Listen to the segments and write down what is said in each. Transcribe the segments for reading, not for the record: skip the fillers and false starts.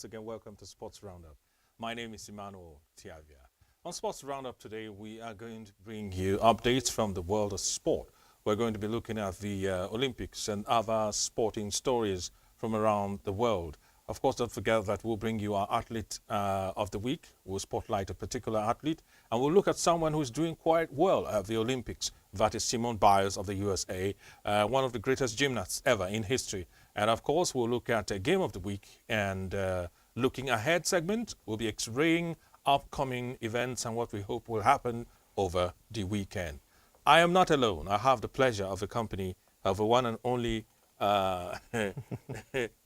once again, welcome to Sports Roundup. My name is Emmanuel Tiavia. On Sports Roundup today, we are going to bring you updates from the world of sport. We're going to be looking at the Olympics and other sporting stories from around the world. Of course, don't forget that we'll bring you our athlete of the week. We'll spotlight a particular athlete, and we'll look at someone who's doing quite well at the Olympics. That is Simone Biles of the USA, one of the greatest gymnasts ever in history. And of course, we'll look at a game of the week, and looking ahead segment, we'll be x-raying upcoming events and what we hope will happen over the weekend. I am not alone. I have the pleasure of the company of a one and only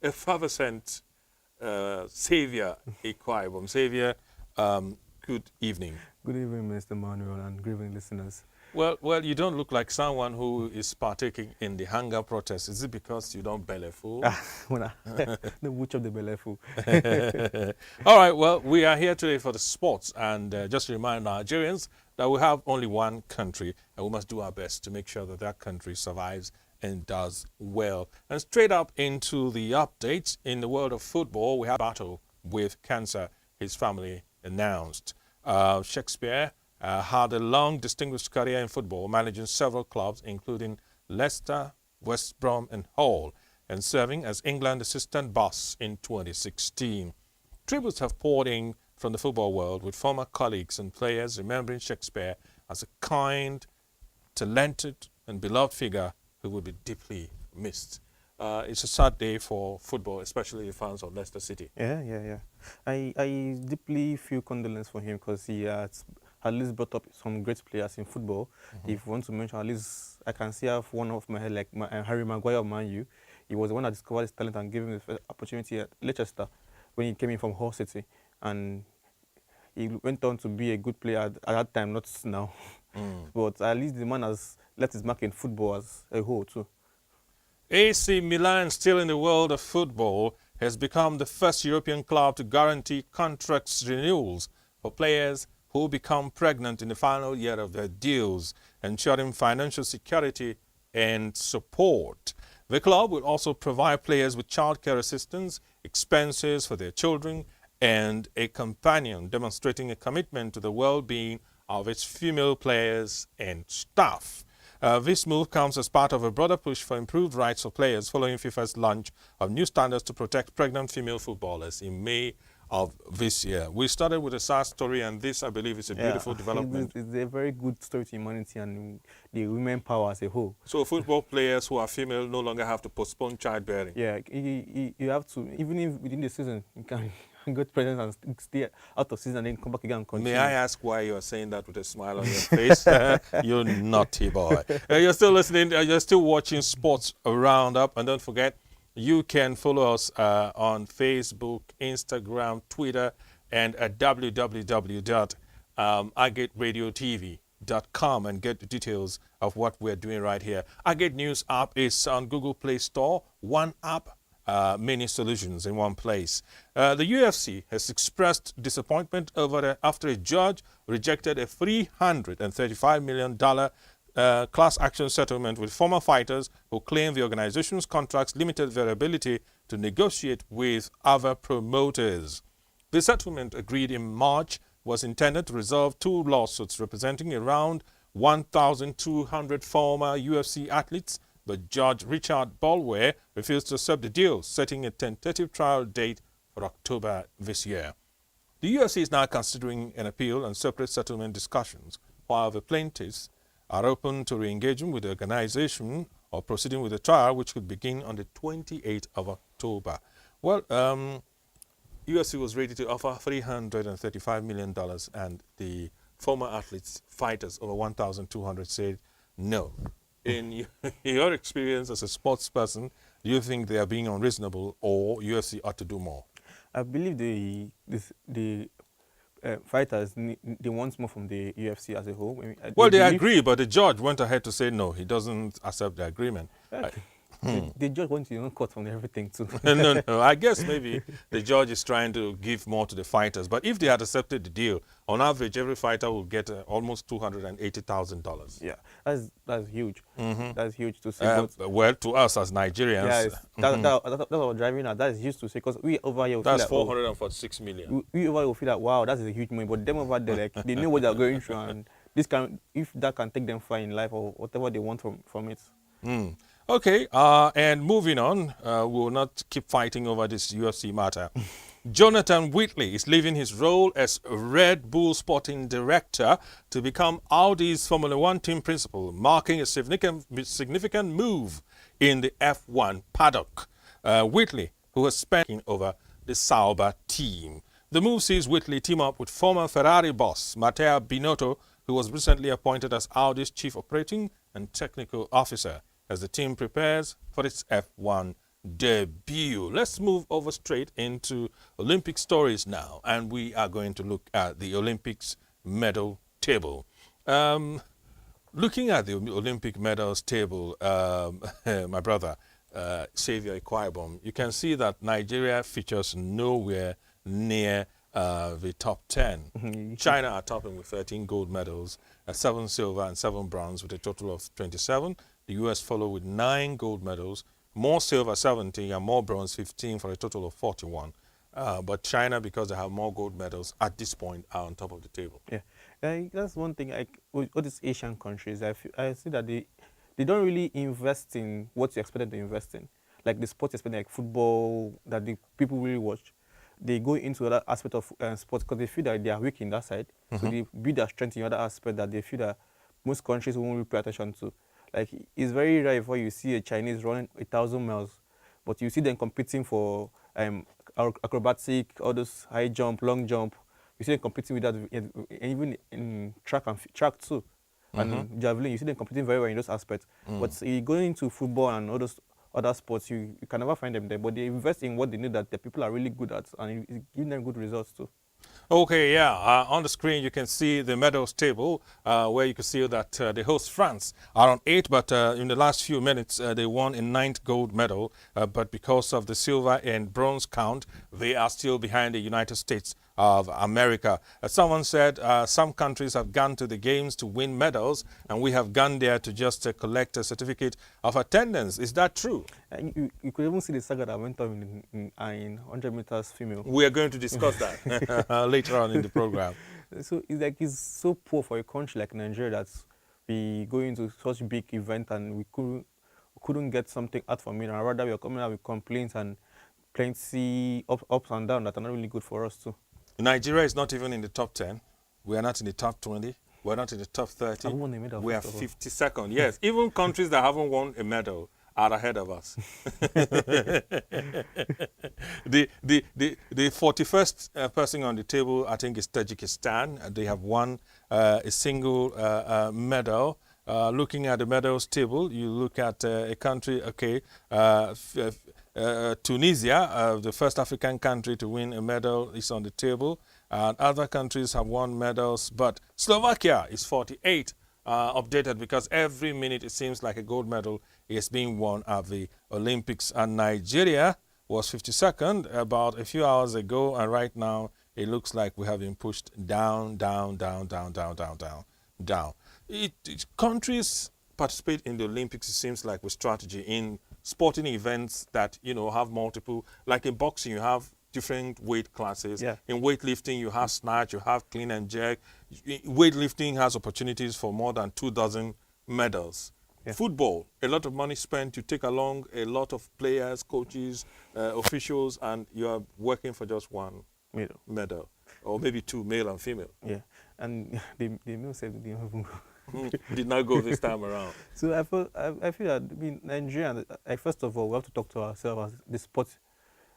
effervescent Savior Equibum. Savior, good evening. Good evening, Mr. Manuel, and good evening, listeners. Well, you don't look like someone who is partaking in the hunger protest. Is it because you don't belly full? The witch of the belly full. All right, well, we are here today for the sports, and just to remind Nigerians that we have only one country, and we must do our best to make sure that that country survives and does well. And straight up into the updates in the world of football, we have a battle with cancer, his family announced. Shakespeare had a long, distinguished career in football, managing several clubs, including Leicester, West Brom, and Hull, and serving as England assistant boss in 2016. Tributes have poured in from the football world, with former colleagues and players remembering Shakespeare as a kind, talented, and beloved figure who would be deeply missed. It's a sad day for football, especially the fans of Leicester City. Yeah. I deeply feel condolence for him because he has at least brought up some great players in football. If you want to mention, at least I can see off one of my head, like Harry Maguire of Man U. He was the one that discovered his talent and gave him the opportunity at Leicester when he came in from Hull City. And he went on to be a good player at that time, not now. But at least the man has left his mark in football as a whole too. AC Milan, still in the world of football, has become the first European club to guarantee contracts renewals for players who become pregnant in the final year of their deals, ensuring financial security and support. The club will also provide players with childcare assistance, expenses for their children, and a companion, demonstrating a commitment to the well-being of its female players and staff. This move comes as part of a broader push for improved rights for players following FIFA's launch of new standards to protect pregnant female footballers in May of this year. We started with a sad story, and this, I believe, is a beautiful development. It's a very good story to humanity and the women power as a whole. So football players who are female no longer have to postpone childbearing. Yeah, you have to, even if within the season, you can get pregnant and stay out of season and then come back again and continue. May I ask why you are saying that with a smile on your face? You naughty boy. You're still listening, you're still watching Sports Roundup, and don't forget, you can follow us on Facebook, Instagram, Twitter, and at www.agateradiotv.com and get the details of what we're doing right here. Agate News app is on Google Play Store. One app, many solutions in one place. The UFC has expressed disappointment after a judge rejected a $335 million class action settlement with former fighters who claim the organization's contracts limited their ability to negotiate with other promoters. The settlement, agreed in March, was intended to resolve two lawsuits representing around 1,200 former UFC athletes, but Judge Richard Bolware refused to accept the deal, setting a tentative trial date for October this year. The UFC is now considering an appeal and separate settlement discussions, while the plaintiffs are open to re-engaging with the organization or proceeding with the trial, which could begin on the 28th of October. Well, UFC was ready to offer $335 million, and the former athletes, fighters, over 1,200, said no. In your experience as a sports person, do you think they are being unreasonable, or UFC ought to do more? I believe the fighters, they want more from the UFC as a whole. Well, they agree, but the judge went ahead to say no, he doesn't accept the agreement. The judge wants you cut from everything too. No. I guess maybe the judge is trying to give more to the fighters. But if they had accepted the deal, on average, every fighter will get almost $280,000. Yeah, that's huge. That's huge to see. Well, to us as Nigerians, Yeah, that's what I was driving at. That is huge to see because we over here will that's feel like, 446 million. we over here will feel like, wow, that is a huge money. But them over there, like, they know what they're going through, and if that can take them far in life or whatever they want from it. Okay, and moving on, we will not keep fighting over this UFC matter. Jonathan Whitley is leaving his role as Red Bull sporting director to become Audi's Formula One team principal, marking a significant move in the F1 paddock. Whitley, who has spent over the Sauber team. The move sees Whitley team up with former Ferrari boss Matteo Binotto, who was recently appointed as Audi's chief operating and technical officer, as the team prepares for its F1 debut. Let's move over straight into Olympic stories now, and we are going to look at the Olympics medal table. Looking at the Olympic medals table, my brother, Xavier Ikwaibom, you can see that Nigeria features nowhere near the top 10. China are topping with 13 gold medals, 7 silver and 7 bronze with a total of 27. The U.S. follow with 9 gold medals, more silver 70 and more bronze 15 for a total of 41. But China, because they have more gold medals at this point, are on top of the table. Yeah, that's one thing. With all these Asian countries, I see that they don't really invest in what you expected to invest in. Like the sports, especially like football, that the people really watch. They go into other aspect of sports because they feel that they are weak in that side. So they build their strength in other aspect that they feel that most countries won't really pay attention to. Like, it's very rare before you see a Chinese running 1,000 miles, but you see them competing for acrobatic, all those high jump, long jump. You see them competing with that, and even in track too, and javelin. You see them competing very well in those aspects. But you go into football and all those other sports, you can never find them there. But they invest in what they know that the people are really good at, and it gives them good results too. Okay, yeah. On the screen, you can see the medals table, where you can see that the host France are on 8, but in the last few minutes, they won a 9th gold medal. But because of the silver and bronze count, they are still behind the United States of America. Someone said some countries have gone to the games to win medals, and we have gone there to just collect a certificate of attendance. Is that true? You could even see the saga that went on in 100 meters female. We are going to discuss that later on in the program. So it's so poor for a country like Nigeria that we go into such big event and we couldn't get something out from it, and rather we are coming out with complaints and plenty ups and downs that are not really good for us too. Nigeria is not even in the top 10. We are not in the top 20. We are not in the top 30. We are 52nd. Yes, even countries that haven't won a medal are ahead of us. The 41st person on the table, I think, is Tajikistan. They have won a single medal. Looking at the medals table, you look at a country, okay, Tunisia, the first African country to win a medal, is on the table. And other countries have won medals, but Slovakia is 48, updated because every minute it seems like a gold medal is being won at the Olympics. And Nigeria was 52nd about a few hours ago, and right now it looks like we have been pushed down. Countries participate in the Olympics, it seems like, with strategy in sporting events that, have multiple, like in boxing, you have different weight classes. Yeah. In weightlifting, you have snatch, you have clean and jerk. Weightlifting has opportunities for more than 24 medals. Yeah. Football, a lot of money spent. You take along a lot of players, coaches, officials, and you are working for just one medal, or maybe 2, male and female. Yeah, and the male said they didn't even go. Did not go this time around. So I feel that Nigeria, first of all, we have to talk to ourselves as the sports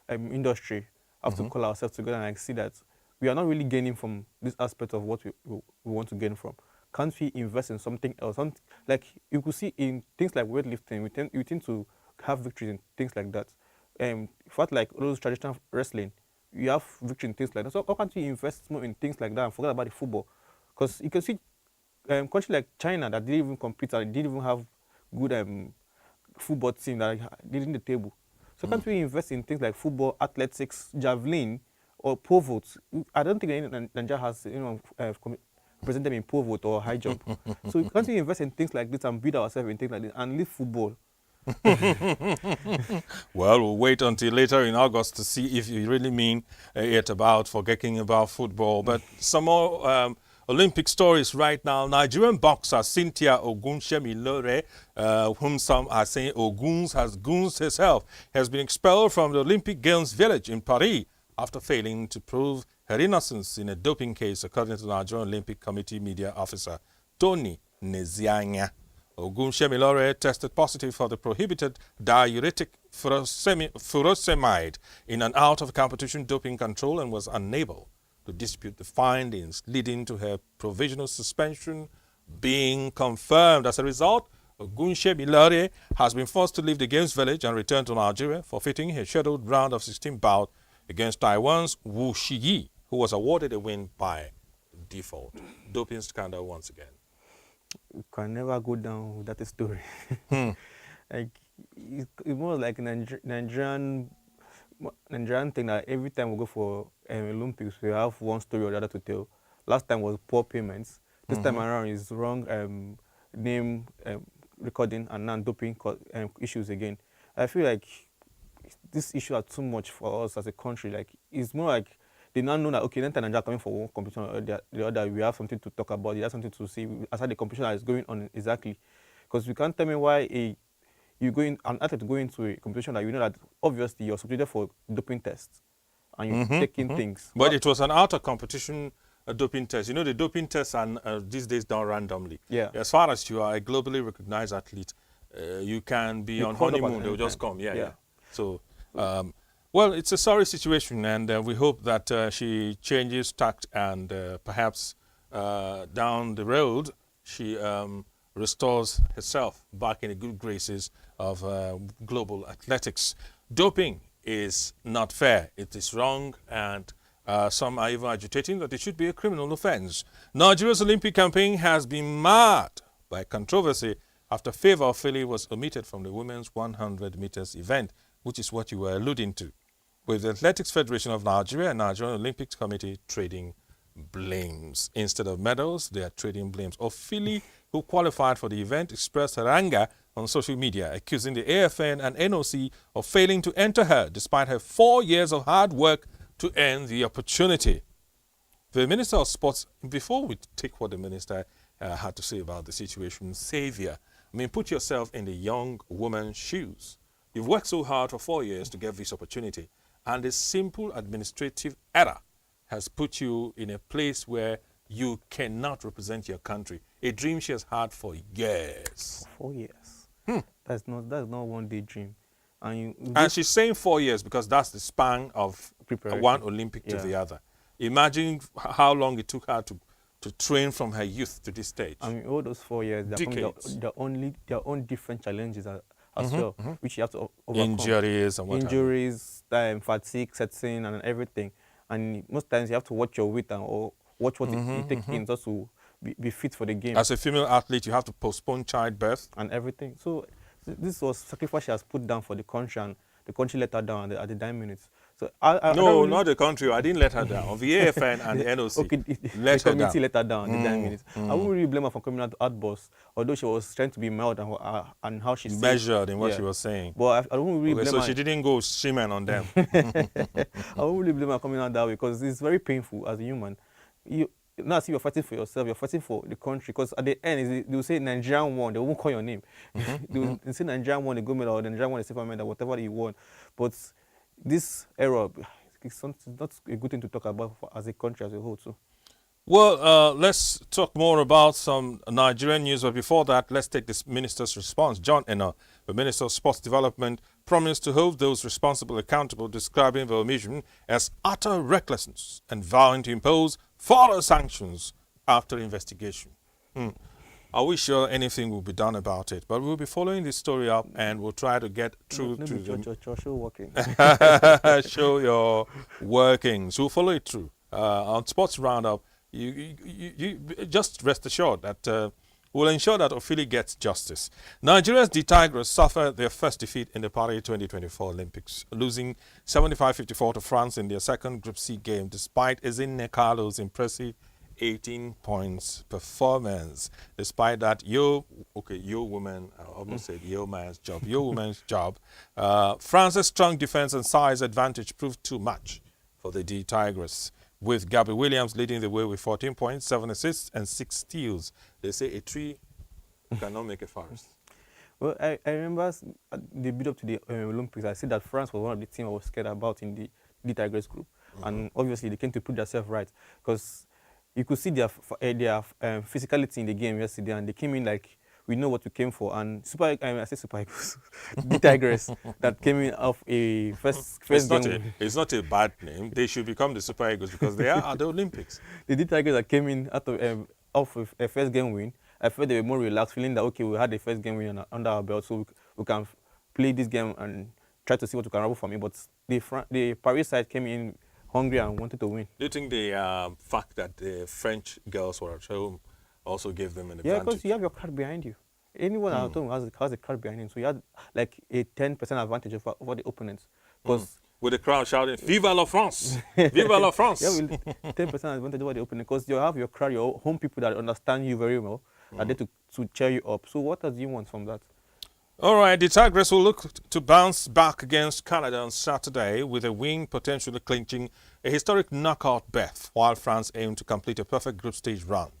industry. We have to call ourselves together and see that we are not really gaining from this aspect of what we want to gain from. Can't we invest in something else? Like you could see in things like weightlifting, we tend to have victories in things like that. In fact, like all those traditional wrestling, you have victory in things like that. So how can't we invest more in things like that and forget about the football? Because you can see countries like China that didn't even compete and didn't even have good football team that are leading the table. So can't we invest in things like football, athletics, javelin, or pole vault? I don't think any Nigeria has, represent them in pole vault or high jump. So can't we invest in things like this and build ourselves in things like this and leave football? Well, we'll wait until later in August to see if you really mean it about forgetting about football. But some more Olympic stories right now. Nigerian boxer Cynthia Ogunshemilore, whom some are saying Oguns has goons herself, has been expelled from the Olympic Games village in Paris after failing to prove her innocence in a doping case, according to the Nigerian Olympic Committee media officer Tony Nezianya. Ogunshemilore tested positive for the prohibited diuretic furosemide in an out-of-competition doping control and was unable to dispute the findings, leading to her provisional suspension being confirmed. As a result, Ogunshemilore has been forced to leave the Games village and return to Nigeria, forfeiting her scheduled round of 16 bout against Taiwan's Wu Shiyi, who was awarded a win by default. Doping scandal once again. You can never go down with that story. Like it's more like a Nigerian thing that every time we go for Olympics, we have one story or the other to tell. Last time was poor payments. This time around is wrong name recording and non-doping issues again. I feel like this issue are too much for us as a country. Like it's more like they now know that okay, then Nigeria coming for one competition or the other, we have something to talk about. We have something to see as how the competition is going on exactly. Because you can't tell me why an athlete go into a competition that you know that obviously you're subjected for doping tests and you're taking things. But it was an outer competition doping test. You know, the doping tests are these days done randomly. Yeah. As far as you are a globally recognized athlete, you can be on honeymoon. They'll just come. Yeah. So, well, it's a sorry situation, and we hope that she changes tact and perhaps down the road she restores herself back in the good graces of global athletics. Doping is not fair. It is wrong, and some are even agitating that it should be a criminal offense. Nigeria's Olympic campaign has been marred by controversy after Favor Ofili was omitted from the women's 100 meters event, which is what you were alluding to, with the Athletics Federation of Nigeria and Nigerian Olympics Committee trading blames. Instead of medals, they are trading blames. Ofili, who qualified for the event, expressed her anger on social media, accusing the AFN and NOC of failing to enter her despite her 4 years of hard work to earn the opportunity. The Minister of Sports, before we take what the Minister had to say about the situation, Savior, I mean, put yourself in the young woman's shoes. You've worked so hard for 4 years to get this opportunity, and a simple administrative error has put you in a place where you cannot represent your country. A dream she has had for years. 4 years. That's not one day dream. And she's saying 4 years because that's the span of one Olympic to the other. Imagine how long it took her to train from her youth to this stage. I mean, all those 4 years, their own different challenges as well, which you have to overcome. Injuries and what Injuries, fatigue sets in and everything. And most times you have to watch your weight or watch what you take in just to be fit for the game. As a female athlete, you have to postpone childbirth. And everything. So this was sacrifice she has put down for the country, and the country let her down at the 9 minutes. So no, not the country. I didn't let her down. The AFN and the NOC let her down. The committee let her down at the 9 minutes. I wouldn't really blame her for coming out outbursts, although she was trying to be mild and how she measured in what she was saying. But I wouldn't really blame her. So she didn't go shimmen on them. I wouldn't really blame her coming out that way because it's very painful as a human. Not as if you're fighting for yourself, you're fighting for the country. Because at the end, they'll say Nigerian won, they won't call your name. They'll say Nigerian won the gold medal or Nigerian won the silver medal, whatever you won. But this error, it's not a good thing to talk about as a country as a whole too. Well, let's talk more about some Nigerian news. But before that, let's take this minister's response. John Enna, the Minister of Sports Development, promised to hold those responsible accountable, describing the omission as utter recklessness and vowing to impose further sanctions after investigation. Are we sure anything will be done about it? But we'll be following this story up and we'll try to get through to them. Show working. Show your workings. We'll follow it through. On Sports Roundup, you just rest assured that will ensure that Ofili gets justice. Nigeria's the Tigers suffered their first defeat in the Paris 2024 Olympics, losing 75-54 to France in their second Group C game, despite Ezinne Carlo's impressive 18 points performance. Despite that, your woman, I almost said your man's job, your woman's job, France's strong defense and size advantage proved too much for the D Tigers, with Gabby Williams leading the way with 14 points, 7 assists, and 6 steals. They say a tree cannot make a forest. Well, I remember the build up to the Olympics, I said that France was one of the teams I was scared about in the Tigers group. And obviously they came to put themselves right, because you could see their physicality in the game yesterday, and they came in like, we know what we came for. And I say Super Eagles, the Tigers that came in off a first game. It's not a bad name. They should become the Super Eagles because they are at the Olympics. The Tigers that came in out of off a first game win, I felt they were more relaxed, feeling that okay, we had the first game win under our belt, so we can play this game and try to see what we can unravel from it. But the Paris side came in hungry and wanted to win. Do you think the fact that the French girls were at home also gave them an advantage? Yeah, because you have your crowd behind you. Anyone at home has a crowd behind him, so you had like a 10% advantage over the opponents. Because with the crowd shouting, "Vive la France! Vive la France!" Yeah, with 10% advantage over the opponent, because you have your crowd, your home people that understand you very well, are there to cheer you up. So what do you want from that? All right, the Tigers will look to bounce back against Canada on Saturday with a win potentially clinching a historic knockout berth, while France aim to complete a perfect group stage run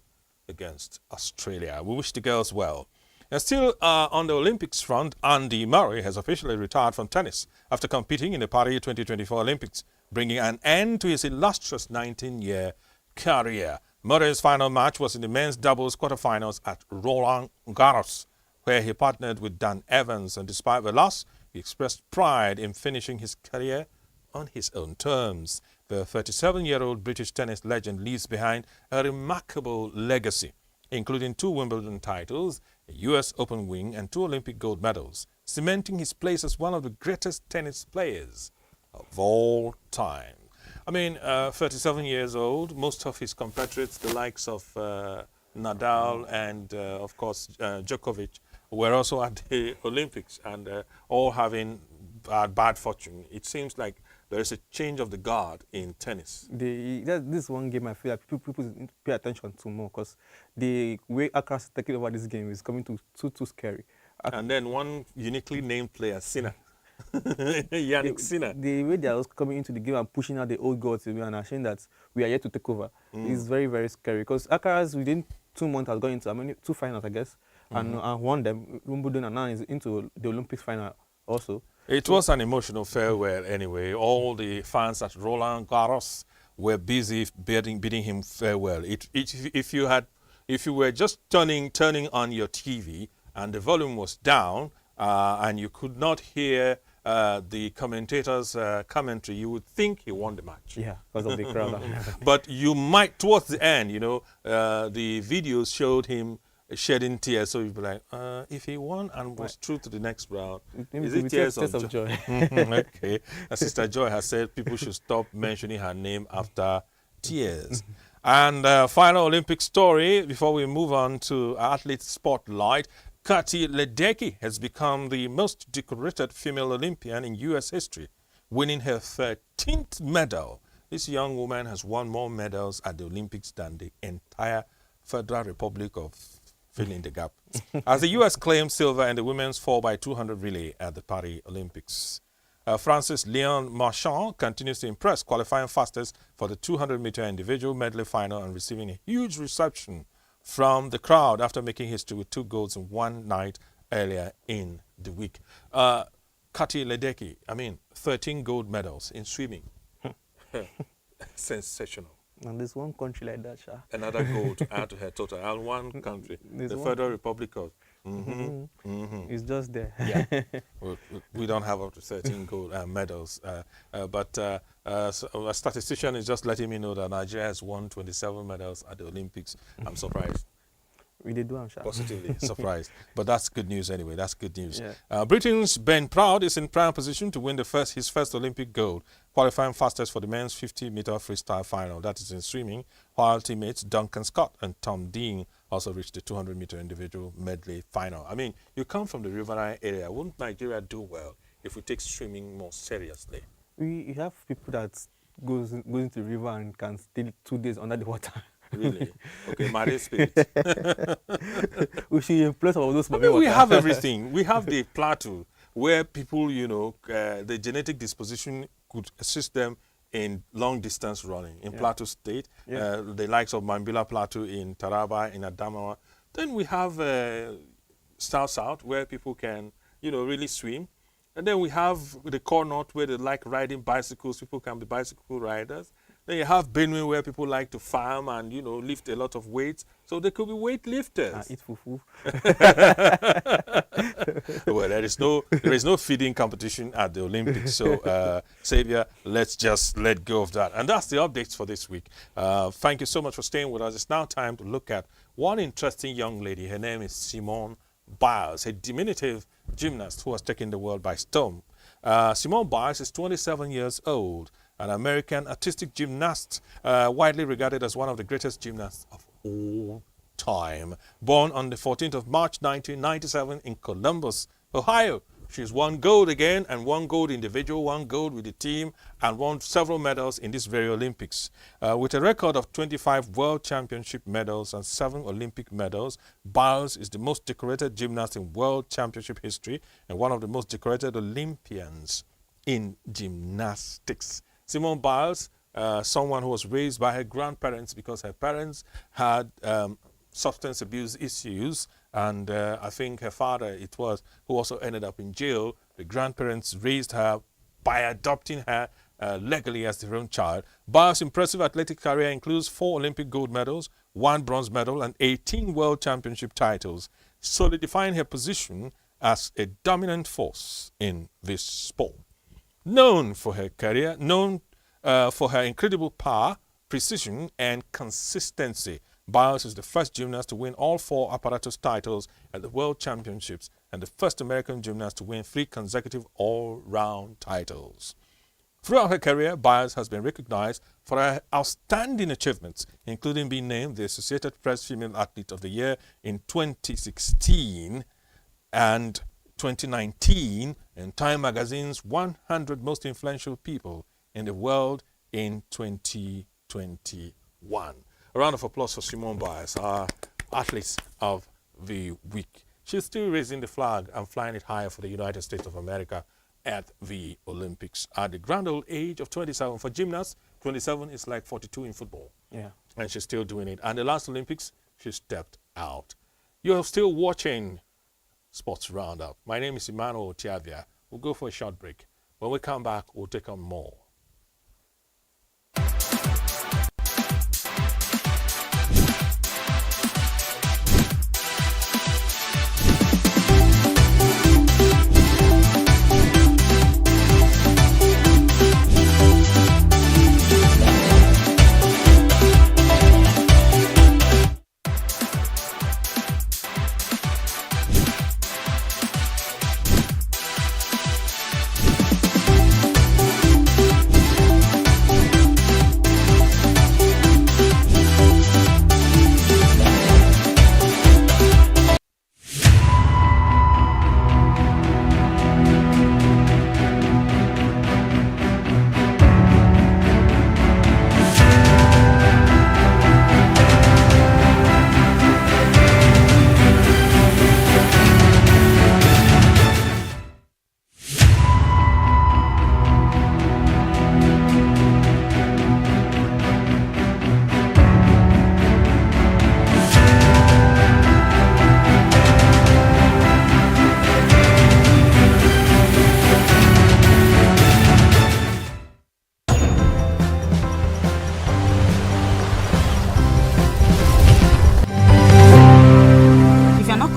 against Australia. We wish the girls well. And still on the Olympics front, Andy Murray has officially retired from tennis after competing in the Paris 2024 Olympics, bringing an end to his illustrious 19-year career. Murray's final match was in the men's doubles quarterfinals at Roland Garros, where he partnered with Dan Evans, and despite the loss, he expressed pride in finishing his career on his own terms. The 37-year-old British tennis legend leaves behind a remarkable legacy, including 2 Wimbledon titles, a U.S. Open win, and 2 Olympic gold medals, cementing his place as one of the greatest tennis players of all time. I mean, 37 years old, most of his compatriots, the likes of Nadal and, of course, Djokovic, were also at the Olympics, and all having bad fortune. It seems like there is a change of the guard in tennis. This one game I feel like people need to pay attention to more, because the way Accra's taking over this game is coming to too scary. And then one uniquely named player, Sinner. Yannick Sinner. The way they are coming into the game and pushing out the old gods and showing that we are yet to take over is very, very scary, because Accra's within 2 months has gone into 2 finals, I guess, and won them, Wimbledon, and now is into the Olympics final also. It was an emotional farewell anyway. All the fans at Roland Garros were busy bidding him farewell. If you were just turning on your TV and the volume was down and you could not hear the commentator's commentary, you would think he won the match. Yeah, because of the crowd. But you might, towards the end, the videos showed him shedding tears, so you'd be like, if he won and was through to the next round, is it tears of joy? Okay. Sister Joy has said people should stop mentioning her name after tears. And final Olympic story before we move on to athlete spotlight. Agate Ledecky has become the most decorated female Olympian in U.S. history, winning her 13th medal. This young woman has won more medals at the Olympics than the entire Federal Republic of fill in the gap, as the U.S. claimed silver in the women's 4x200 relay at the Paris Olympics. France's Léon Marchand continues to impress, qualifying fastest for the 200-meter individual medley final and receiving a huge reception from the crowd after making history with 2 golds in one night earlier in the week. Agate Ledecky, 13 gold medals in swimming. Sensational. And there's one country like that, Sha. Another goal to add to her total. And one country, the Federal Republic of... It's just there. Yeah. we don't have up to 13 gold medals. But a statistician is just letting me know that Nigeria has won 27 medals at the Olympics. I'm surprised. We did do am sha. Positively surprised. But that's good news anyway. That's good news. Yeah. Britain's Ben Proud is in prime position to win his first Olympic gold, qualifying fastest for the men's 50-meter freestyle final. That is in swimming, while teammates Duncan Scott and Tom Dean also reached the 200-meter individual medley final. I mean, you come from the riverine area. Wouldn't Nigeria do well if we take swimming more seriously? We have people that goes into the river and can stay 2 days under the water. Really? Okay, marine spirit. We should employ some of those. I mean, we have everything. We have the plateau where people, you know, the genetic disposition could assist them in long distance running in Plateau State, the likes of Mambila Plateau in Taraba, in Adamawa. Then we have South where people can, you know, really swim. And then we have the core north where they like riding bicycles. People can be bicycle riders. Then you have Benue where people like to farm and, you know, lift a lot of weights. So they could be weight lifters. Eat fufu. Well, there is no feeding competition at the Olympics. So, Xavier, let's just let go of that. And that's the updates for this week. Thank you so much for staying with us. It's now time to look at one interesting young lady. Her name is Simone Biles, a diminutive gymnast who has taken the world by storm. Simone Biles is 27 years old, an American artistic gymnast, widely regarded as one of the greatest gymnasts of all time. Born on the 14th of March 1997 in Columbus, Ohio. She's won gold again and won gold individual, won gold with the team, and won several medals in this very Olympics. With a record of 25 World Championship medals and 7 Olympic medals, Biles is the most decorated gymnast in World Championship history and one of the most decorated Olympians in gymnastics. Simone Biles, someone who was raised by her grandparents because her parents had substance abuse issues, and I think her father, who also ended up in jail. The grandparents raised her by adopting her legally as their own child. Biles' impressive athletic career includes 4 Olympic gold medals, 1 bronze medal, and 18 World Championship titles, solidifying her position as a dominant force in this sport. Known for her career, for her incredible power, precision, and consistency, Biles is the first gymnast to win all 4 apparatus titles at the World Championships and the first American gymnast to win 3 consecutive all-round titles. Throughout her career, Biles has been recognized for her outstanding achievements, including being named the Associated Press Female Athlete of the Year in 2016 and 2019 in Time Magazine's 100 Most Influential People in the World in 2021. A round of applause for Simone Biles, our athletes of the week. She's still raising the flag and flying it higher for the United States of America at the Olympics at the grand old age of 27. For gymnasts, 27 is like 42 in football. Yeah. And she's still doing it. And the last Olympics, she stepped out. You're still watching Sports Roundup. My name is Emmanuel Otiavia. We'll go for a short break. When we come back, we'll take on more.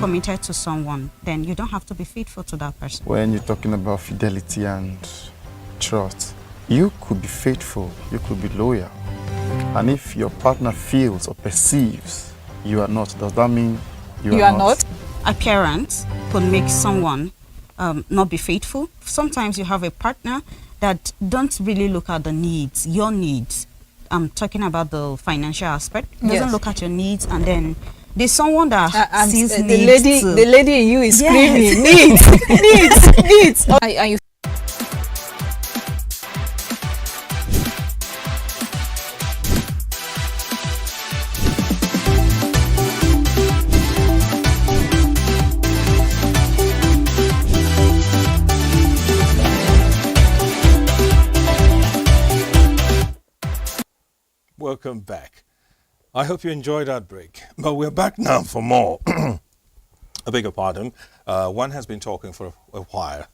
committed to someone, then you don't have to be faithful to that person. When you're talking about fidelity and trust, you could be faithful, you could be loyal. And if your partner feels or perceives you are not, does that mean You are not. Appearance could make someone not be faithful. Sometimes you have a partner that don't really look at the needs, your needs. I'm talking about the financial aspect. Doesn't Yes. look at your needs, and then there's someone that sees the needs lady, too. the lady in you is Yes. screaming, needs. And you Welcome back. I hope you enjoyed that break. But we're back now for more. I beg your pardon. One has been talking for a while.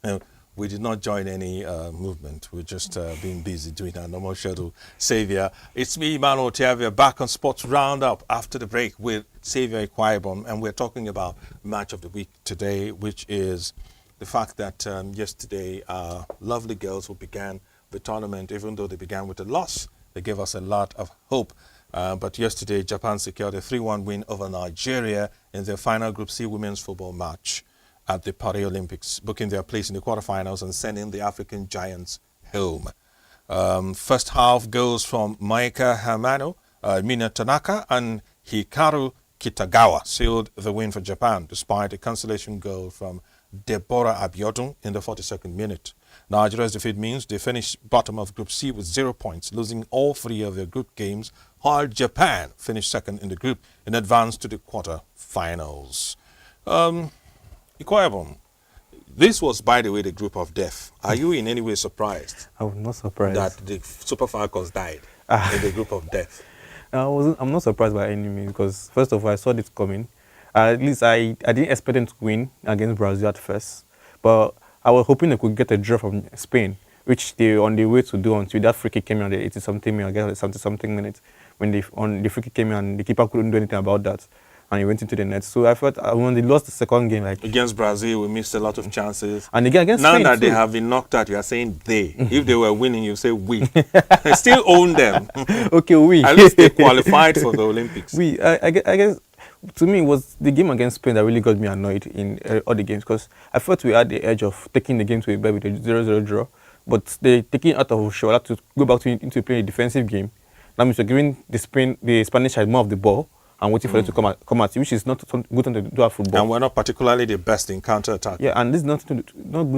We did not join any movement. We're just being busy doing our normal schedule. Xavier, it's me, Emmanuel Tiavia, back on Sports Roundup after the break with Xavier Ikwaibom, and we're talking about match of the week today, which is the fact that yesterday our lovely girls who began the tournament, even though they began with a loss, they gave us a lot of hope. But yesterday, Japan secured a 3-1 win over Nigeria in their final Group C women's football match at the Paris Olympics, booking their place in the quarterfinals and sending the African giants home. First half goals from Maika Hamano, Mina Tanaka, and Hikaru Kitagawa sealed the win for Japan, despite a consolation goal from Deborah Abiodun in the 42nd minute. Nigeria's defeat means they finished bottom of Group C with 0 points, losing all 3 of their group games, while Japan finished second in the group and advanced to the quarter-finals. Ikoyabon, this was, by the way, the group of death. Are you in any way surprised I'm not surprised. that the Super Falcons died in the group of death? I'm not surprised by any means because, first of all, I saw this coming. At least I didn't expect them to win against Brazil at first. But I was hoping they could get a draw from Spain, which they were on the way to do until that free kick came in at the 80-something minute, I guess 70-something minutes, when the free kick came in and the keeper couldn't do anything about that. And he went into the net. So I thought when they lost the second game, like Against Brazil, we missed a lot of chances. and again against Now Spain that they too. have been knocked out, you are saying they. If they were winning, you say we. I still own them. Okay, we. At least they qualified for the Olympics. I guess to me it was the game against Spain that really got me annoyed in all the games because I felt we had the edge of taking the game to a bed with a 0-0 draw, but they taking it out of Shola to go back into playing a defensive game. That means you're giving the Spanish side more of the ball and waiting for them to come at you, which is not good to do at football. And we're not particularly the best in counter-attack. Yeah, and this is not good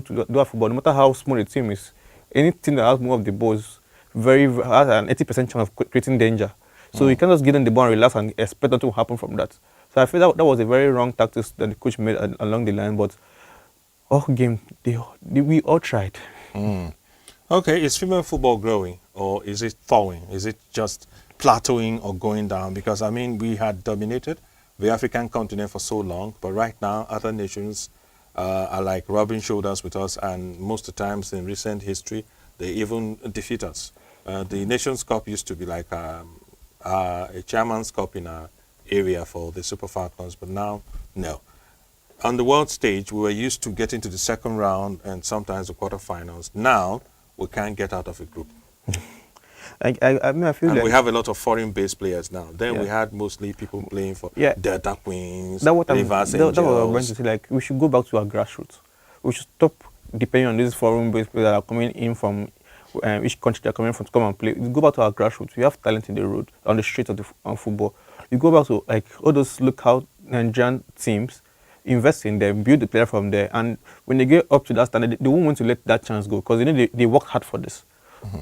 to do at football. No matter how small the team is, anything that has more of the ball is has an 80% chance of creating danger. So you can't just give them the ball and relax and expect nothing to happen from that. So I feel that was a very wrong tactic that the coach made along the line. But all game, we all tried. Okay, is female football growing or is it falling? Is it just plateauing or going down? Because, I mean, we had dominated the African continent for so long, but right now other nations are like rubbing shoulders with us, and most of the times in recent history, they even defeat us. The Nations Cup used to be like a Chairman's Cup in our area for the Super Falcons, but now, no. On the world stage, we were used to getting to the second round and sometimes the quarterfinals. Now, we can't get out of a group. I mean, I feel And like we have a lot of foreign-based players now. Then we Yeah. had mostly people playing for Yeah. Delta Queens, That what I'm Rivers that what I'm going Angels. to say. Like we should go back to our grassroots. We should stop depending on these foreign-based players that are coming in from each country they're coming from to come and play. We go back to our grassroots. We have talent in the road, on the streets of the football. We go back to like all those local Nigerian teams, invest in them, build the player from there, and when they get up to that standard, they won't want to let that chance go because you know they worked hard for this.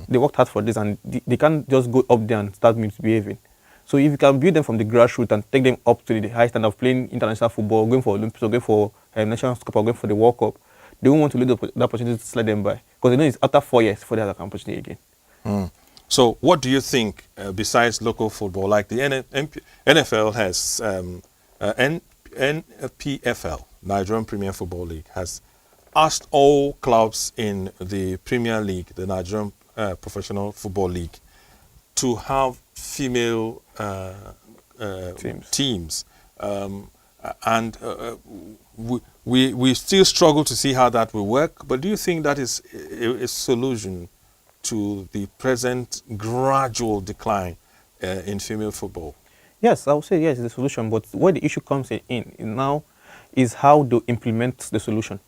They worked hard for this, and they can't just go up there and start misbehaving. So if you can build them from the grassroots and take them up to the high standard of playing international football, going for Olympics, or going for National Cup, or going for the World Cup, they won't want to let the opportunity to slide them by because they know it's after 4 years before they have an opportunity again. So what do you think, besides local football, like the NFL has, NPFL, Nigerian Premier Football League, has asked all clubs in the Premier League, the Nigerian Professional Football League, to have female teams. We still struggle to see how that will work, but do you think that is a solution to the present gradual decline in female football? Yes, I would say yes, it's the solution. But where the issue comes in now is how to implement the solution.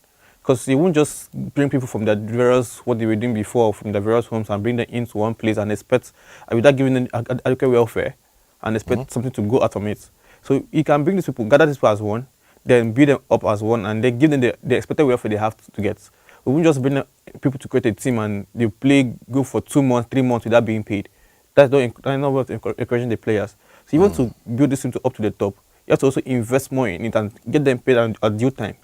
Because you won't just bring people from the various, what they were doing before, from the various homes and bring them into one place and expect, without giving them adequate welfare, and expect something to go out from it. So you can bring these people, gather these people as one, then build them up as one, and then give them the expected welfare they have to get. We won't just bring people to create a team and they play good for 2 months, 3 months without being paid. That's not what encouraging the players. So you want to build this team up to the top, you have to also invest more in it and get them paid at due time.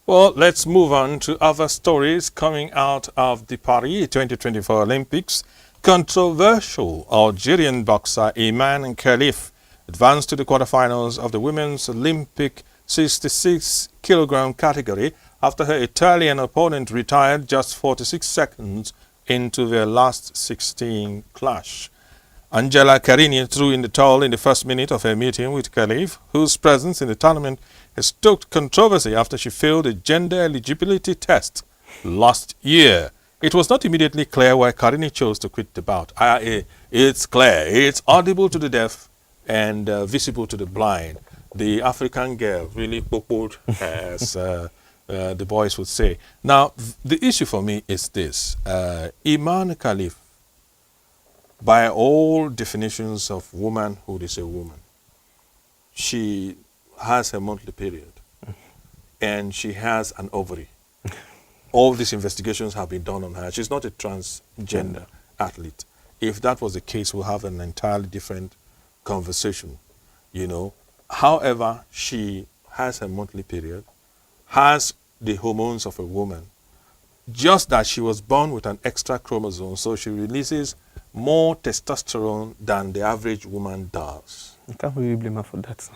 Well, let's move on to other stories coming out of the Paris 2024 Olympics. Controversial Algerian boxer Iman Khalif advanced to the quarterfinals of the women's Olympic 66-kilogram category after her Italian opponent retired just 46 seconds into their last 16 clash. Angela Carini threw in the towel in the first minute of her meeting with Khalif, whose presence in the tournament has stoked controversy after she failed a gender eligibility test last year. It was not immediately clear why Carini chose to quit the bout. It's clear. It's audible to the deaf and visible to the blind. The African girl really popoed, as the boys would say. Now, the issue for me is this. Iman Khalif, by all definitions of womanhood, is a woman. She has a monthly period and she has an ovary. All these investigations have been done on her. She's not a transgender athlete. If that was the case, we'll have an entirely different conversation, you know. However, she has a monthly period, has the hormones of a woman, just that she was born with an extra chromosome, so she releases more testosterone than the average woman does. You can't really blame her for that.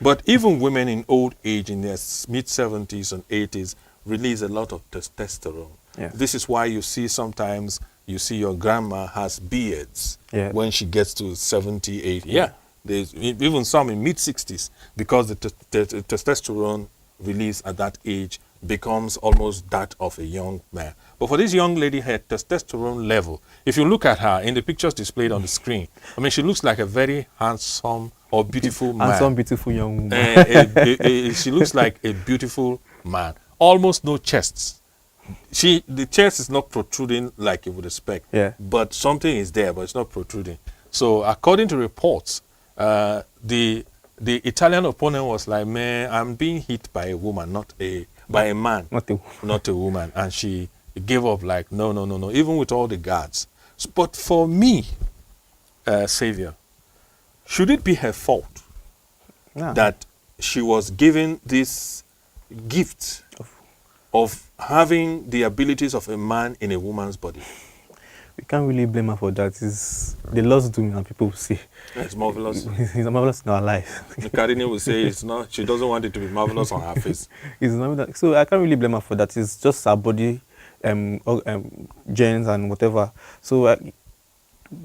But even women in old age, in their mid-70s and 80s, release a lot of testosterone. Yeah. This is why you see sometimes, you see your grandma has beards when she gets to 70, 80. Yeah. There's even some in mid-60s, because the testosterone release at that age becomes almost that of a young man. But for this young lady, her testosterone level, if you look at her in the pictures displayed on the screen, I mean, she looks like a very handsome or beautiful man. Handsome, beautiful young woman. She looks like a beautiful man. Almost no chests. The chest is not protruding like you would expect. Yeah. But something is there, but it's not protruding. So according to reports, the Italian opponent was like, man, I'm being hit by a woman, by a man, not a woman. And she gave up like, no, even with all the guards. But for me, Savior, should it be her fault that she was given this gift of having the abilities of a man in a woman's body? We can't really blame her for that. It's the Lord's doing, and people will say it's marvelous. It's marvelous in our life. Karini will say it's not. She doesn't want it to be marvelous on her face. It's not, so I can't really blame her for that. It's just her body, genes and whatever. So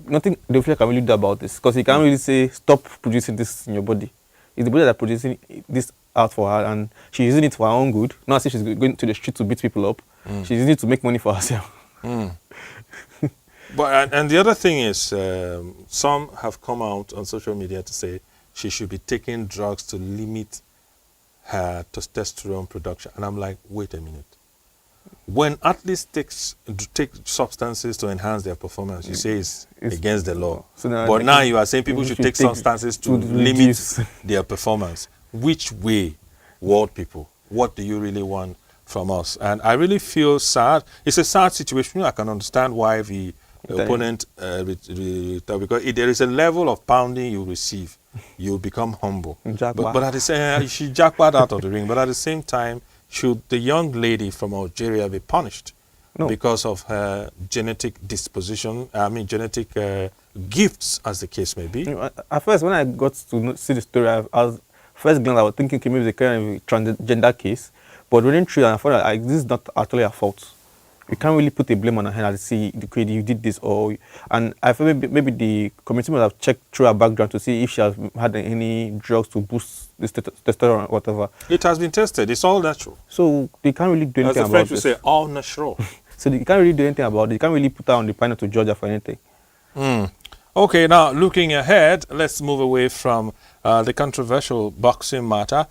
nothing the future can really do about this, because you can't really say stop producing this in your body. It's the body that's producing this out for her, and she's using it for her own good. Not as if she's going to the street to beat people up. She's using it to make money for herself. But and the other thing is, some have come out on social media to say she should be taking drugs to limit her testosterone production. And I'm like, wait a minute. When athletes take substances to enhance their performance, you say it's against the law. So but now you are saying people should take substances to limit their performance. Which way, world people? What do you really want from us? And I really feel sad. It's a sad situation. I can understand why the opponent, because if there is a level of pounding you receive, you become humble. But at the same, she jackpot out of the ring. But at the same time, should the young lady from Algeria be punished because of her genetic disposition? I mean, genetic gifts, as the case may be. You know, at first, when I got to see the story, I was first glance, I was thinking, okay, maybe it's a kind of transgender case. But reading through, I found that this is not actually her fault. You can't really put a blame on her hand and say, you did this, and I feel maybe the committee must have checked through her background to see if she has had any drugs to boost this testosterone or whatever. It has been tested. It's all natural. So they can't really do anything about it. As the French would say, all natural. So they can't really do anything about it. You can't really put her on the panel to judge her for anything. Okay, now looking ahead, let's move away from the controversial boxing matter.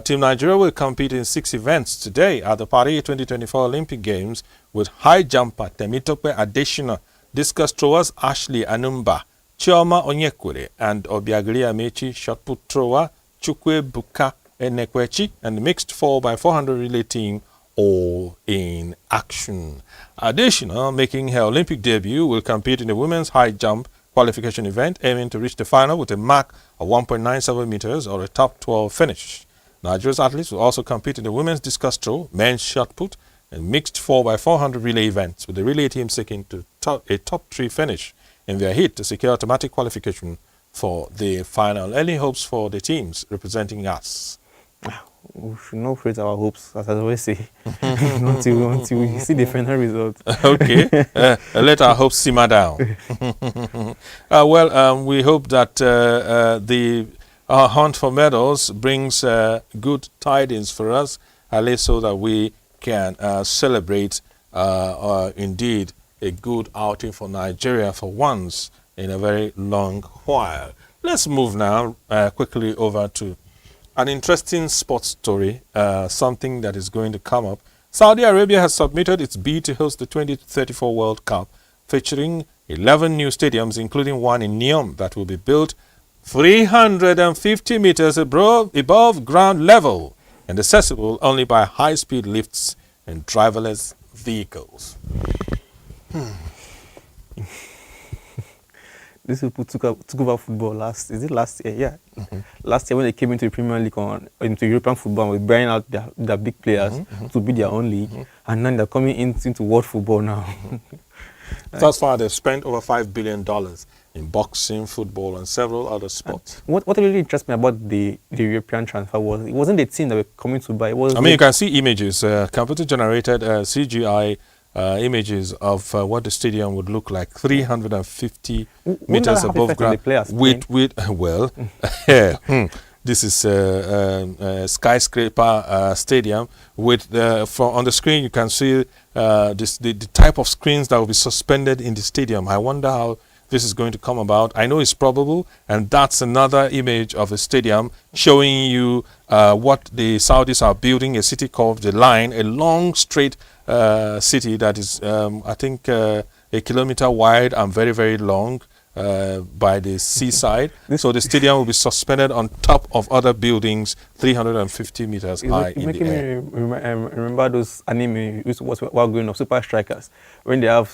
Team Nigeria will compete in 6 events today at the Paris 2024 Olympic Games with high jumper Temitope Adesina, discus throwers Ashley Anumba, Chioma Onyekwere, and Obiageli Amechi, shot put thrower Chukwe Buka Enekwechi, and the mixed 4x400 relay team all in action. Adesina, making her Olympic debut, will compete in the women's high jump qualification event, aiming to reach the final with a mark of 1.97 meters or a top 12 finish. Nigeria's athletes will also compete in the women's discus throw, men's shot put, and mixed 4x400 relay events, with the relay team seeking a top 3 finish in their heat to secure automatic qualification for the final. Any hopes for the teams representing us? We should not create our hopes, as I always say, until we see the final result. Okay, let our hopes simmer down. We hope that the hunt for medals brings good tidings for us, at least so that we can celebrate indeed a good outing for Nigeria for once in a very long while. Let's move now quickly over to an interesting sports story, something that is going to come up. Saudi Arabia has submitted its bid to host the 2034 World Cup, featuring 11 new stadiums, including one in Neom that will be built 350 meters above ground level and accessible only by high-speed lifts and driverless vehicles. These people took over football last year? Yeah. Last year when they came into the Premier League into European football and were buying out their big players to be their own league, and now they're coming into world football now. Thus far, they've spent over $5 billion in boxing, football, and several other sports. What really interests me about the European transfer was it wasn't the team that were coming to buy. You can see images, computer-generated CGI images of what the stadium would look like, 350 meters above ground. This is a skyscraper stadium. On the screen, you can see the type of screens that will be suspended in the stadium. I wonder how this is going to come about. I know it's probable, and that's another image of a stadium showing you what the Saudis are building, a city called The Line, a long, straight city that is, I think, a kilometer wide and very, very long by the seaside. So the stadium will be suspended on top of other buildings 350 meters high in the air. Remember those anime while growing up, Super Strikers, when they have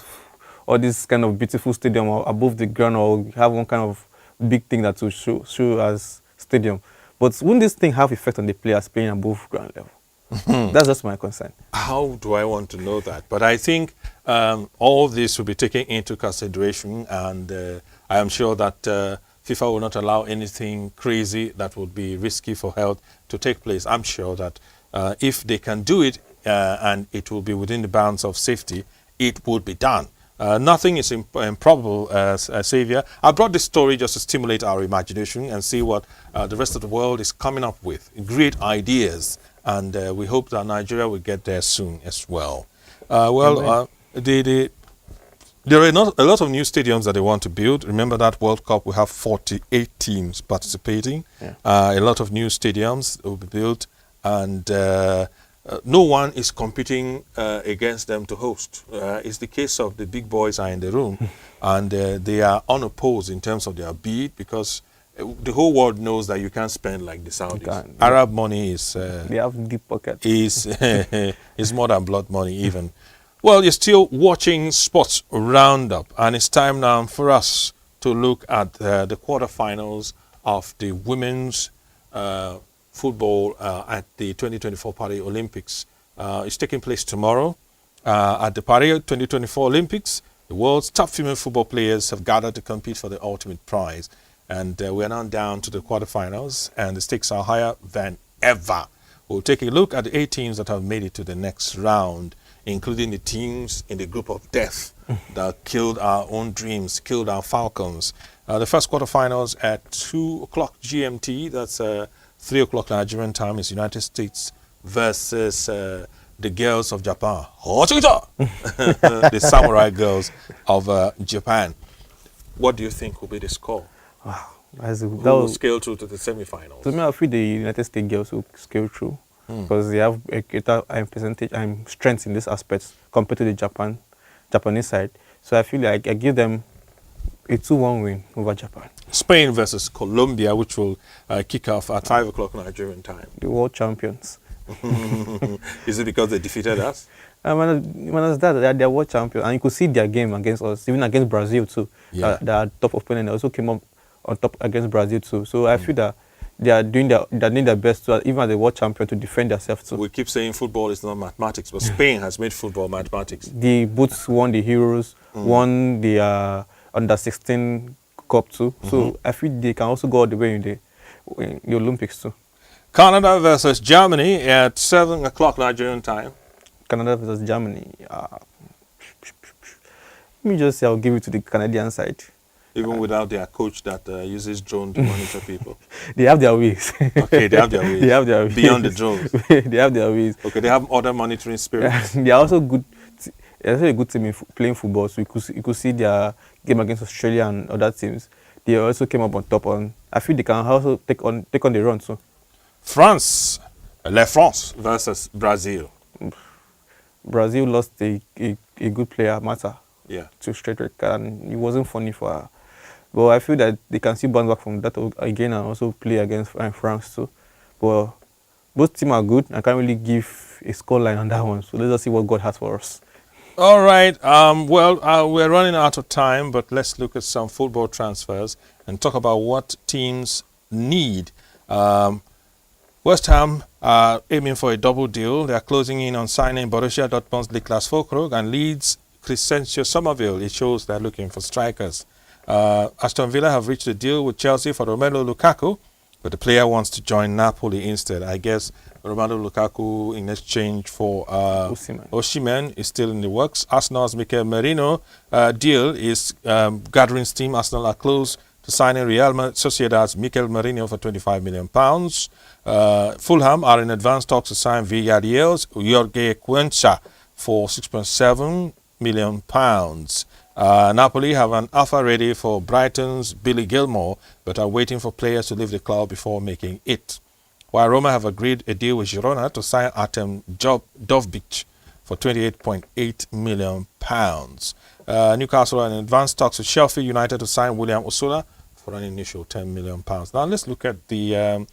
all this kind of beautiful stadium above the ground, or have one kind of big thing that will show as stadium. But wouldn't this thing have effect on the players playing above ground level? That's just my concern. How do I want to know that? But I think all this will be taken into consideration, and I am sure that FIFA will not allow anything crazy that would be risky for health to take place. I'm sure that if they can do it and it will be within the bounds of safety, it would be done. Nothing is improbable, Xavier. I brought this story just to stimulate our imagination and see what the rest of the world is coming up with. Great ideas. And we hope that Nigeria will get there soon as well. There are a lot of new stadiums that they want to build. Remember that World Cup, we have 48 teams participating. Yeah. A lot of new stadiums will be built, and no one is competing against them to host. It's the case of the big boys are in the room, and they are unopposed in terms of their bid, because the whole world knows that you can't spend like the Saudis. Arab money is... they have deep pockets. Is more than blood money even. Well, you're still watching Sports Roundup, and it's time now for us to look at the quarterfinals of the women's football at the 2024 Paris Olympics. It's taking place tomorrow at the Paris 2024 Olympics. The world's top female football players have gathered to compete for the ultimate prize. And we are now down to the quarterfinals, and the stakes are higher than ever. We'll take a look at the 8 teams that have made it to the next round, including the teams in the group of death that killed our own dreams, killed our Falcons. The first quarterfinals at 2 o'clock GMT, that's 3 o'clock Nigerian time, is United States versus the girls of Japan. The samurai girls of Japan. What do you think will be the score? As a, Who that will was, scale through to the semi-finals? to me, I feel the United States girls will scale through because they have a greater percentage and strength in this aspect compared to the Japanese side. So I feel like I give them a 2-1 win over Japan. Spain versus Colombia, which will kick off at 5 o'clock Nigerian time. The world champions. Is it because they defeated us? When it's that, they're world champions, and you could see their game against us, even against Brazil too. Yeah. Their top opponent also came up on top against Brazil too. So I feel that they are doing their best to, even as a world champion, to defend themselves too. We keep saying football is not mathematics, but Spain has made football mathematics. The Boots won the Heroes, won the under 16 Cup too. So I feel they can also go all the way in the Olympics too. Canada versus Germany at 7 o'clock Nigerian time. Canada versus Germany. Let me just say I'll give it to the Canadian side. Even without their coach that uses drone to monitor people. They have their ways. Okay, they have their ways. They have their ways. Beyond the drones. They have their ways. Okay, they have other monitoring spirits. They are also good. They're also a good team in playing football. So you could see their game against Australia and other teams. They also came up on top. I feel they can also take on the run. So France versus Brazil. Brazil lost a good player, Mata, Yeah. to straight red card, and it wasn't funny for her. But I feel that they can still bounce back from that again and also play against France too. But both teams are good. I can't really give a scoreline on that one. So let's just see what God has for us. All right. We're running out of time, but let's look at some football transfers and talk about what teams need. West Ham are aiming for a double deal. They are closing in on signing Borussia Dortmund's Niklas Füllkrug and Leeds' Crescencio Somerville. It shows they're looking for strikers. Aston Villa have reached a deal with Chelsea for Romelu Lukaku, but the player wants to join Napoli instead. I guess Romelu Lukaku in exchange for Osimhen is still in the works. Arsenal's Mikel Merino deal is gathering steam. Arsenal are close to signing Real Sociedad's Mikel Merino for £25 million. Fulham are in advanced talks to sign Villarreal's Jorge Cuenca for £6.7 million. Napoli have an offer ready for Brighton's Billy Gilmore, but are waiting for players to leave the club before making it. While Roma have agreed a deal with Girona to sign Artem Dovbyk for £28.8 million. Newcastle are in advanced talks with Sheffield United to sign William Osula for an initial £10 million. Now let's look at the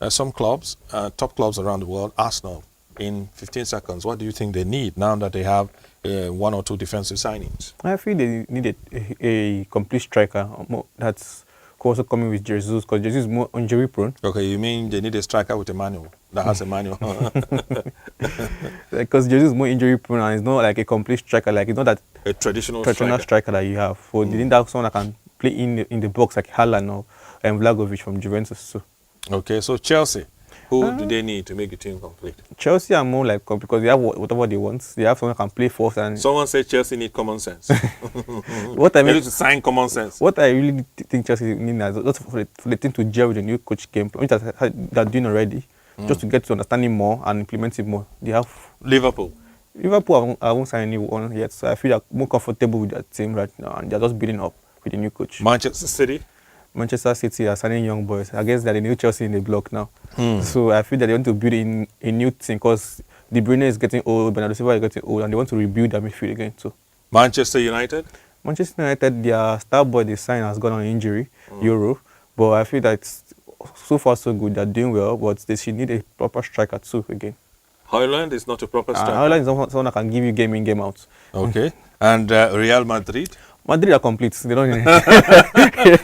some clubs, top clubs around the world. Arsenal, in 15 seconds, what do you think they need now that they have one or two defensive signings? I feel they need a complete striker that's also coming with Jesus, because Jesus is more injury prone. Okay, you mean they need a striker with a manual, that has a manual? Because Jesus is more injury prone and it's not like a complete striker, like it's not that A traditional striker that you have. So they need that someone that can play in the box like Haaland or Vlahovic from Juventus too. Okay, so Chelsea, who do they need to make the team complete? Chelsea are more like, because they have whatever they want. They have someone who can play fourth. And Someone said Chelsea need common sense. what I They mean, need to sign common sense. what I really think Chelsea need is just for the team to gel with the new coach game plan, which they're doing already, just to get to understanding more and implement it more. They have Liverpool. I won't sign anyone yet, so I feel like more comfortable with that team right now, and they're just building up with the new coach. Manchester City. Manchester City are signing young boys. I guess they're the new Chelsea in the block now. So I feel that they want to build in a new team, because De Bruyne is getting old, Bernardo Silva is getting old, and they want to rebuild their midfield again too. Manchester United. Manchester United, their star boy they signed has gone on injury, Euro, but I feel that so far so good. They're doing well, but they should need a proper striker too again. Haaland is not a proper striker. Haaland is someone that can give you game in, game out. Okay. And Real Madrid. Madrid are complete. They don't need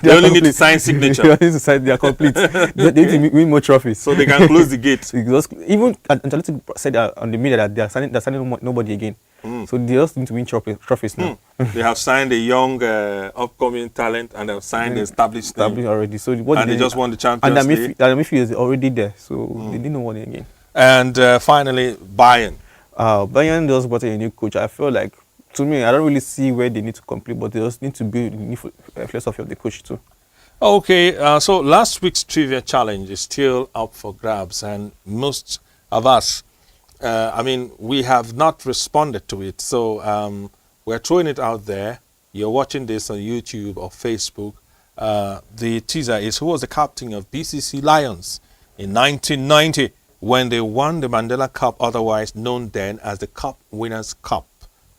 They only need to sign signature. They only need to sign. They are complete. They need to win more trophies. So they can close the gate. Even Ancelotti said on the media that they're signing nobody again. So they just need to win trophies now. They have signed a young upcoming talent, and they've signed the established team. already. So And they just won the Champions League. And the midfield is already there. So they didn't want it again. And finally, Bayern. Bayern just brought in a new coach. I feel like, to me, I don't really see where they need to complete, but they just need to build a new philosophy of the coach too. Okay, so last week's trivia challenge is still up for grabs, and most of us, we have not responded to it. So we're throwing it out there. you're watching this on YouTube or Facebook, the teaser is who was the captain of BCC Lions in 1990 when they won the Mandela Cup, otherwise known then as the Cup Winners' Cup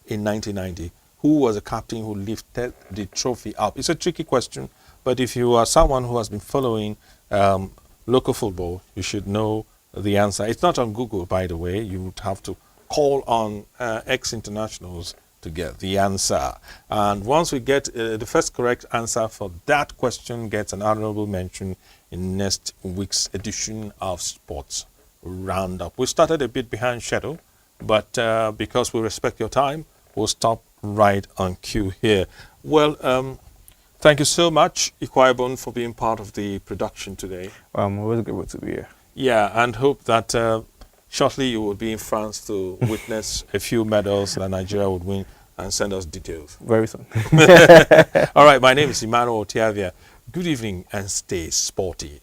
in 1990. Who was the captain who lifted the trophy up? It's a tricky question, but if you are someone who has been following local football, you should know the answer. It's not on Google, by the way. You would have to call on ex-internationals to get the answer. And once we get the first correct answer for that question gets an honorable mention in next week's edition of Sports Roundup. We started a bit behind schedule, but because we respect your time, we'll stop right on cue here. Well, thank you so much, Ikwaibon, for being part of the production today. I'm always grateful to be here. Yeah, and hope that shortly you will be in France to witness a few medals that Nigeria would win and send us details. Very soon. All right, my name is Emmanuel Otiavia. Good evening and stay sporty.